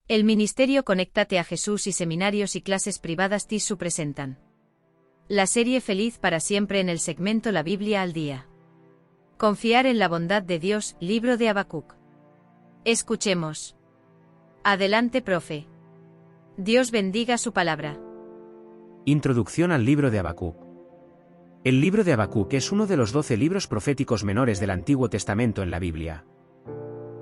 El Ministerio Conéctate a Jesús y Seminarios y Clases Privadas TISU presentan la serie Feliz para siempre en el segmento La Biblia al Día. Confiar en la bondad de Dios, libro de Habacuc. Escuchemos. Adelante, profe. Dios bendiga su palabra. Introducción al libro de Habacuc. El libro de Habacuc es uno de los 12 libros proféticos menores del Antiguo Testamento en la Biblia.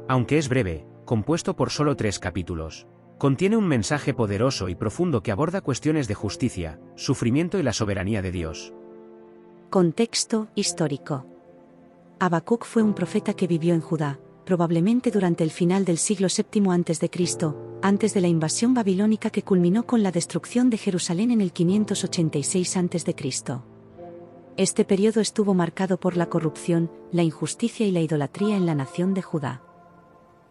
Aunque es breve, compuesto por solo 3 capítulos, contiene un mensaje poderoso y profundo que aborda cuestiones de justicia, sufrimiento y la soberanía de Dios. Contexto histórico. Habacuc fue un profeta que vivió en Judá, probablemente durante el final del siglo VII a.C., antes de la invasión babilónica que culminó con la destrucción de Jerusalén en el 586 a.C. Este periodo estuvo marcado por la corrupción, la injusticia y la idolatría en la nación de Judá.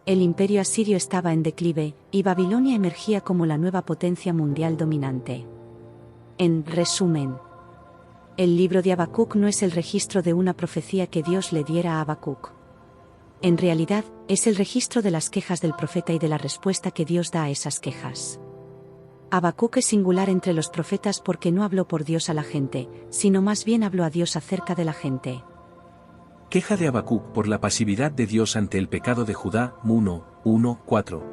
El imperio asirio estaba en declive, y Babilonia emergía como la nueva potencia mundial dominante. En resumen, el libro de Habacuc no es el registro de una profecía que Dios le diera a Habacuc. En realidad, es el registro de las quejas del profeta y de la respuesta que Dios da a esas quejas. Habacuc es singular entre los profetas porque no habló por Dios a la gente, sino más bien habló a Dios acerca de la gente. Queja de Habacuc por la pasividad de Dios ante el pecado de Judá, 1:4.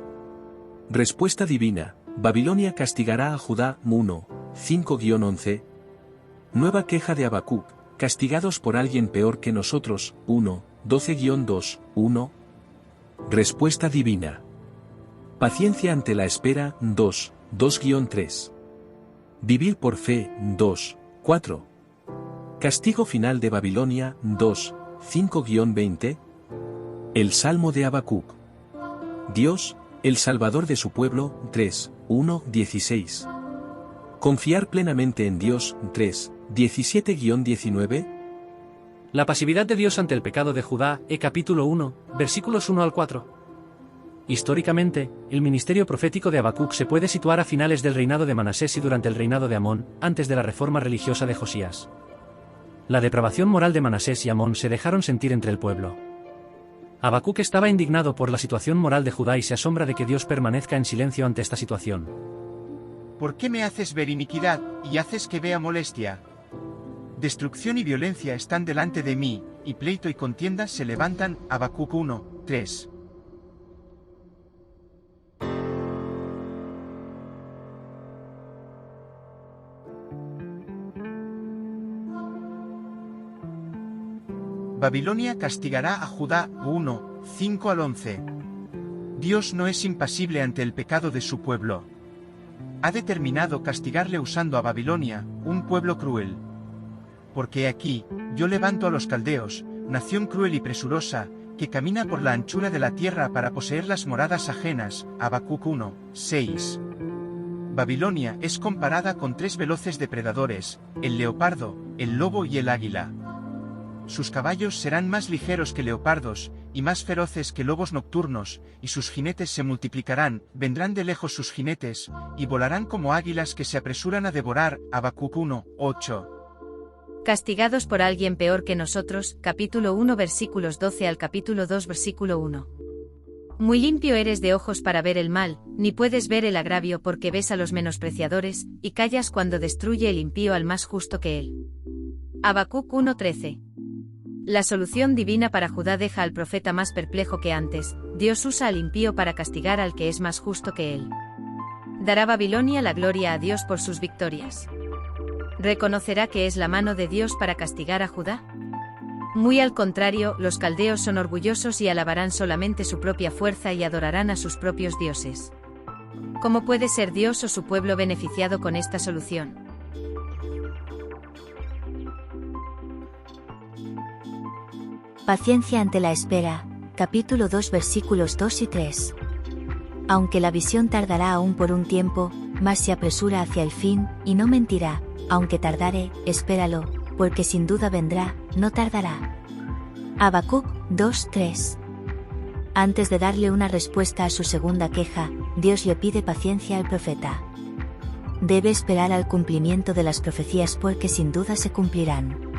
Respuesta divina, Babilonia castigará a Judá, 5-11. Nueva queja de Habacuc, castigados por alguien peor que nosotros, 12-2:1. Respuesta divina. Paciencia ante la espera, 2:3. Vivir por fe, 2:4. Castigo final de Babilonia, 5-20. El Salmo de Habacuc. Dios, el Salvador de su pueblo, 3:1-16. Confiar plenamente en Dios, 3:17-19. La pasividad de Dios ante el pecado de Judá, capítulo 1, versículos 1 al 4. Históricamente, el ministerio profético de Habacuc se puede situar a finales del reinado de Manasés y durante el reinado de Amón, antes de la reforma religiosa de Josías. La depravación moral de Manasés y Amón se dejaron sentir entre el pueblo. Habacuc estaba indignado por la situación moral de Judá y se asombra de que Dios permanezca en silencio ante esta situación. ¿Por qué me haces ver iniquidad, y haces que vea molestia? Destrucción y violencia están delante de mí, y pleito y contienda se levantan. Habacuc 1:3. Babilonia castigará a Judá, 1:5-11. Dios no es impasible ante el pecado de su pueblo. Ha determinado castigarle usando a Babilonia, un pueblo cruel. Porque aquí, yo levanto a los caldeos, nación cruel y presurosa, que camina por la anchura de la tierra para poseer las moradas ajenas. Habacuc 1:6. Babilonia es comparada con 3 veloces depredadores, el leopardo, el lobo y el águila. Sus caballos serán más ligeros que leopardos, y más feroces que lobos nocturnos, y sus jinetes se multiplicarán, vendrán de lejos sus jinetes, y volarán como águilas que se apresuran a devorar. Habacuc 1:8. Castigados por alguien peor que nosotros, capítulo 1 versículos 12 al capítulo 2 versículo 1. Muy limpio eres de ojos para ver el mal, ni puedes ver el agravio porque ves a los menospreciadores, y callas cuando destruye el impío al más justo que él. Habacuc 1:13. La solución divina para Judá deja al profeta más perplejo que antes. Dios usa al impío para castigar al que es más justo que él. ¿Dará Babilonia la gloria a Dios por sus victorias? ¿Reconocerá que es la mano de Dios para castigar a Judá? Muy al contrario, los caldeos son orgullosos y alabarán solamente su propia fuerza y adorarán a sus propios dioses. ¿Cómo puede ser Dios o su pueblo beneficiado con esta solución? Paciencia ante la espera, capítulo 2 versículos 2 y 3. Aunque la visión tardará aún por un tiempo, mas se apresura hacia el fin, y no mentirá, aunque tardare, espéralo, porque sin duda vendrá, no tardará. Habacuc 2:3. Antes de darle una respuesta a su segunda queja, Dios le pide paciencia al profeta. Debe esperar al cumplimiento de las profecías porque sin duda se cumplirán.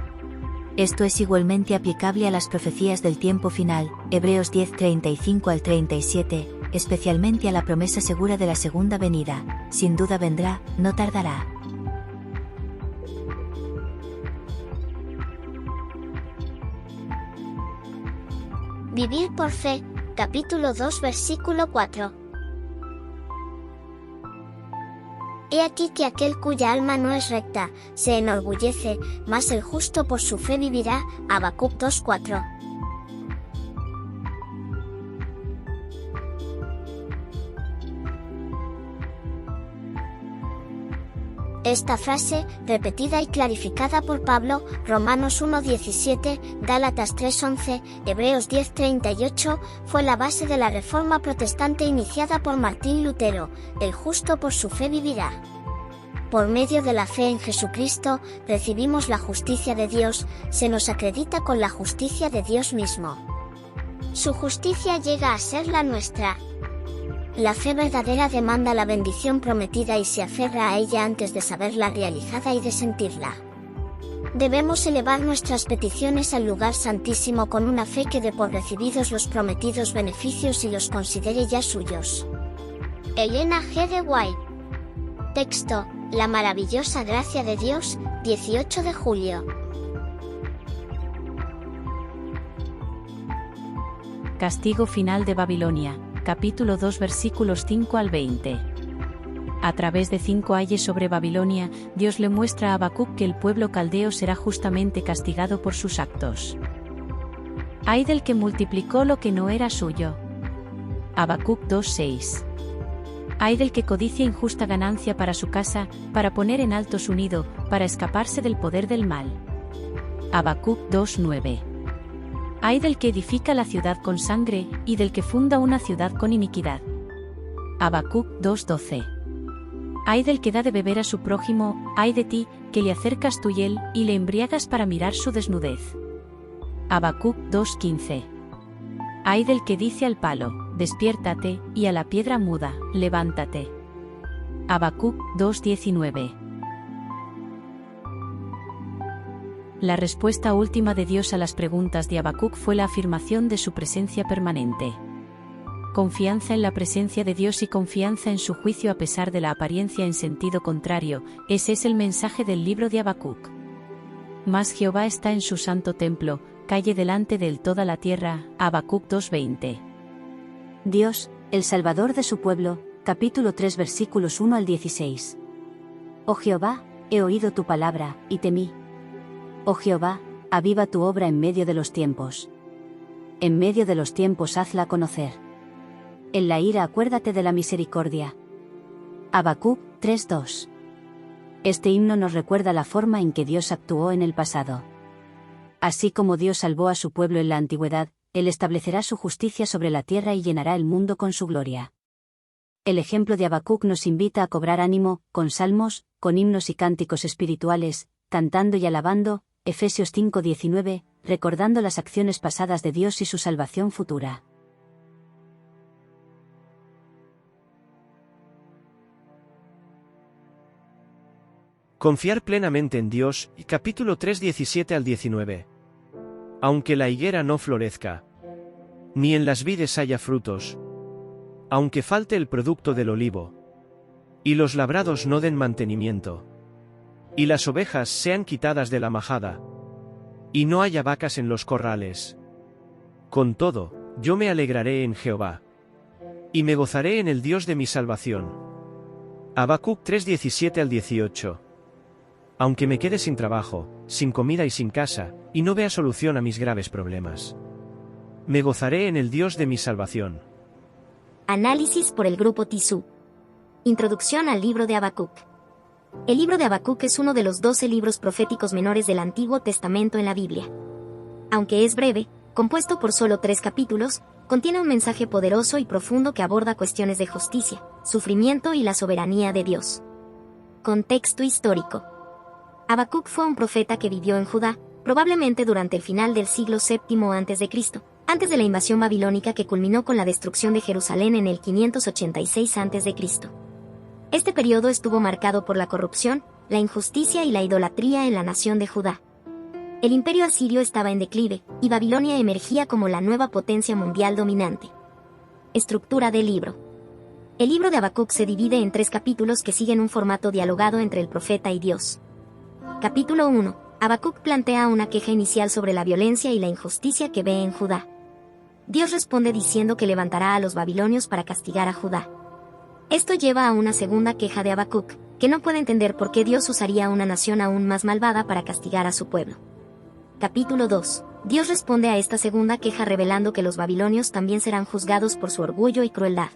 Esto es igualmente aplicable a las profecías del tiempo final, Hebreos 10:35 al 37, especialmente a la promesa segura de la segunda venida. Sin duda vendrá, no tardará. Vivir por fe, capítulo 2, versículo 4. He aquí que aquel cuya alma no es recta, se enorgullece, mas el justo por su fe vivirá. Habacuc 2:4. Esta frase, repetida y clarificada por Pablo, Romanos 1:17, Gálatas 3:11, Hebreos 10:38, fue la base de la Reforma protestante iniciada por Martín Lutero: el justo por su fe vivirá. Por medio de la fe en Jesucristo, recibimos la justicia de Dios, se nos acredita con la justicia de Dios mismo. Su justicia llega a ser la nuestra. La fe verdadera demanda la bendición prometida y se aferra a ella antes de saberla realizada y de sentirla. Debemos elevar nuestras peticiones al lugar santísimo con una fe que dé por recibidos los prometidos beneficios y los considere ya suyos. Elena G. de White. Texto: La maravillosa gracia de Dios, 18 de julio. Castigo final de Babilonia. Capítulo 2 versículos 5 al 20. A través de 5 ayes sobre Babilonia, Dios le muestra a Habacuc que el pueblo caldeo será justamente castigado por sus actos. Ay del que multiplicó lo que no era suyo. Habacuc 2:6. Ay del que codicia injusta ganancia para su casa, para poner en alto su nido, para escaparse del poder del mal. Habacuc 2:9. Ay del que edifica la ciudad con sangre, y del que funda una ciudad con iniquidad. Habacuc 2:12. Ay del que da de beber a su prójimo, ay de ti, que le acercas tu hiel, y le embriagas para mirar su desnudez. Habacuc 2:15. Ay del que dice al palo, despiértate, y a la piedra muda, levántate. Habacuc 2:19. La respuesta última de Dios a las preguntas de Habacuc fue la afirmación de su presencia permanente. Confianza en la presencia de Dios y confianza en su juicio a pesar de la apariencia en sentido contrario, ese es el mensaje del libro de Habacuc. Mas Jehová está en su santo templo, calle delante de él toda la tierra. Habacuc 2:20. Dios, el Salvador de su pueblo, capítulo 3 versículos 1 al 16. Oh Jehová, he oído tu palabra, y temí. Oh Jehová, aviva tu obra en medio de los tiempos. En medio de los tiempos hazla conocer. En la ira acuérdate de la misericordia. Habacuc 3:2. Este himno nos recuerda la forma en que Dios actuó en el pasado. Así como Dios salvó a su pueblo en la antigüedad, Él establecerá su justicia sobre la tierra y llenará el mundo con su gloria. El ejemplo de Habacuc nos invita a cobrar ánimo, con salmos, con himnos y cánticos espirituales, cantando y alabando, Efesios 5:19, recordando las acciones pasadas de Dios y su salvación futura. Confiar plenamente en Dios, capítulo 3 17 al 19. Aunque la higuera no florezca, ni en las vides haya frutos, aunque falte el producto del olivo, y los labrados no den mantenimiento, y las ovejas sean quitadas de la majada, y no haya vacas en los corrales. Con todo, yo me alegraré en Jehová, y me gozaré en el Dios de mi salvación. Habacuc 3 17 al 18. Aunque me quede sin trabajo, sin comida y sin casa, y no vea solución a mis graves problemas, me gozaré en el Dios de mi salvación. Análisis por el grupo Tizú. Introducción al libro de Habacuc. El libro de Habacuc es uno de los 12 libros proféticos menores del Antiguo Testamento en la Biblia. Aunque es breve, compuesto por solo 3 capítulos, contiene un mensaje poderoso y profundo que aborda cuestiones de justicia, sufrimiento y la soberanía de Dios. Contexto histórico. Habacuc fue un profeta que vivió en Judá, probablemente durante el final del siglo VII a.C., antes de la invasión babilónica que culminó con la destrucción de Jerusalén en el 586 a.C. Este periodo estuvo marcado por la corrupción, la injusticia y la idolatría en la nación de Judá. El imperio asirio estaba en declive, y Babilonia emergía como la nueva potencia mundial dominante. Estructura del libro. El libro de Habacuc se divide en 3 capítulos que siguen un formato dialogado entre el profeta y Dios. Capítulo 1. Habacuc plantea una queja inicial sobre la violencia y la injusticia que ve en Judá. Dios responde diciendo que levantará a los babilonios para castigar a Judá. Esto lleva a una segunda queja de Habacuc, que no puede entender por qué Dios usaría una nación aún más malvada para castigar a su pueblo. Capítulo 2. Dios responde a esta segunda queja revelando que los babilonios también serán juzgados por su orgullo y crueldad.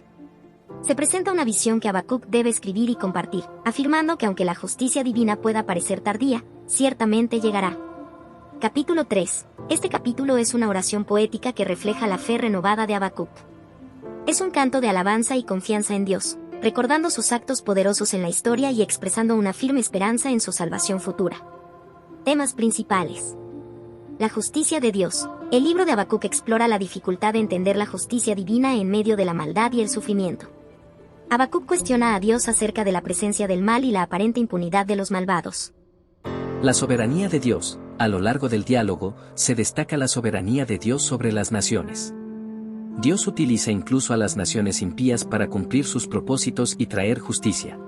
Se presenta una visión que Habacuc debe escribir y compartir, afirmando que aunque la justicia divina pueda parecer tardía, ciertamente llegará. Capítulo 3. Este capítulo es una oración poética que refleja la fe renovada de Habacuc. Es un canto de alabanza y confianza en Dios, recordando sus actos poderosos en la historia y expresando una firme esperanza en su salvación futura. Temas principales. La justicia de Dios. El libro de Habacuc explora la dificultad de entender la justicia divina en medio de la maldad y el sufrimiento. Habacuc cuestiona a Dios acerca de la presencia del mal y la aparente impunidad de los malvados. La soberanía de Dios. A lo largo del diálogo, se destaca la soberanía de Dios sobre las naciones. Dios utiliza incluso a las naciones impías para cumplir sus propósitos y traer justicia.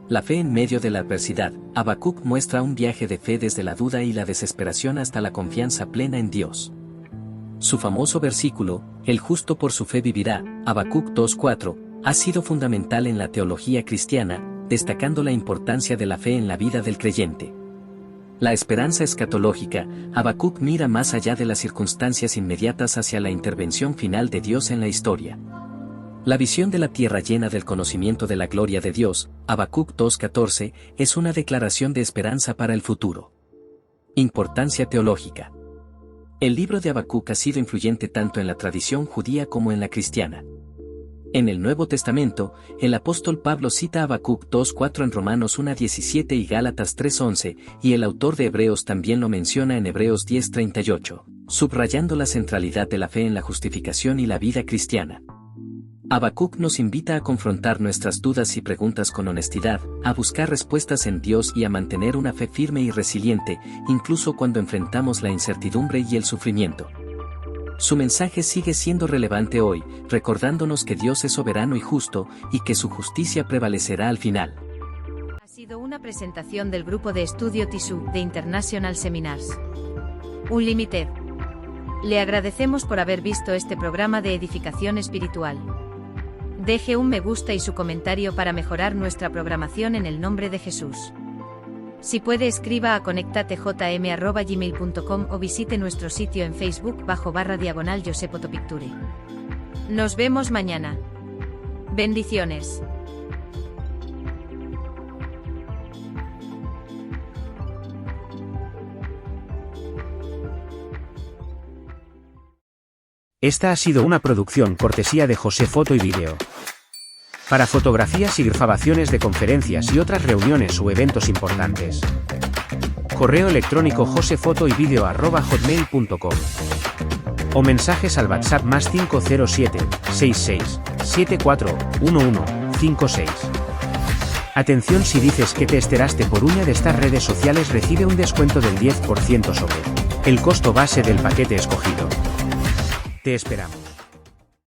La fe en medio de la adversidad. Habacuc muestra un viaje de fe desde la duda y la desesperación hasta la confianza plena en Dios. Su famoso versículo, "El justo por su fe vivirá", Habacuc 2:4, ha sido fundamental en la teología cristiana, destacando la importancia de la fe en la vida del creyente. La esperanza escatológica. Habacuc mira más allá de las circunstancias inmediatas hacia la intervención final de Dios en la historia. La visión de la tierra llena del conocimiento de la gloria de Dios, Habacuc 2:14, es una declaración de esperanza para el futuro. Importancia teológica. El libro de Habacuc ha sido influyente tanto en la tradición judía como en la cristiana. En el Nuevo Testamento, el apóstol Pablo cita a Habacuc 2:4 en Romanos 1:17 y Gálatas 3:11, y el autor de Hebreos también lo menciona en Hebreos 10:38, subrayando la centralidad de la fe en la justificación y la vida cristiana. Habacuc nos invita a confrontar nuestras dudas y preguntas con honestidad, a buscar respuestas en Dios y a mantener una fe firme y resiliente, incluso cuando enfrentamos la incertidumbre y el sufrimiento. Su mensaje sigue siendo relevante hoy, recordándonos que Dios es soberano y justo, y que su justicia prevalecerá al final. Ha sido una presentación del grupo de estudio TISU de International Seminars Unlimited. Le agradecemos por haber visto este programa de edificación espiritual. Deje un me gusta y su comentario para mejorar nuestra programación en el nombre de Jesús. Si puede, escriba a conectatejm@gmail.com o visite nuestro sitio en Facebook //Josep Otopicture. Nos vemos mañana. Bendiciones. Esta ha sido una producción cortesía de José Foto y Vídeo. Para fotografías y grabaciones de conferencias y otras reuniones o eventos importantes. Correo electrónico josefotoyvideo@hotmail.com o mensajes al WhatsApp +507 66 74 11 56. Atención, si dices que te enteraste por una de estas redes sociales, recibe un descuento del 10% sobre el costo base del paquete escogido. Te esperamos.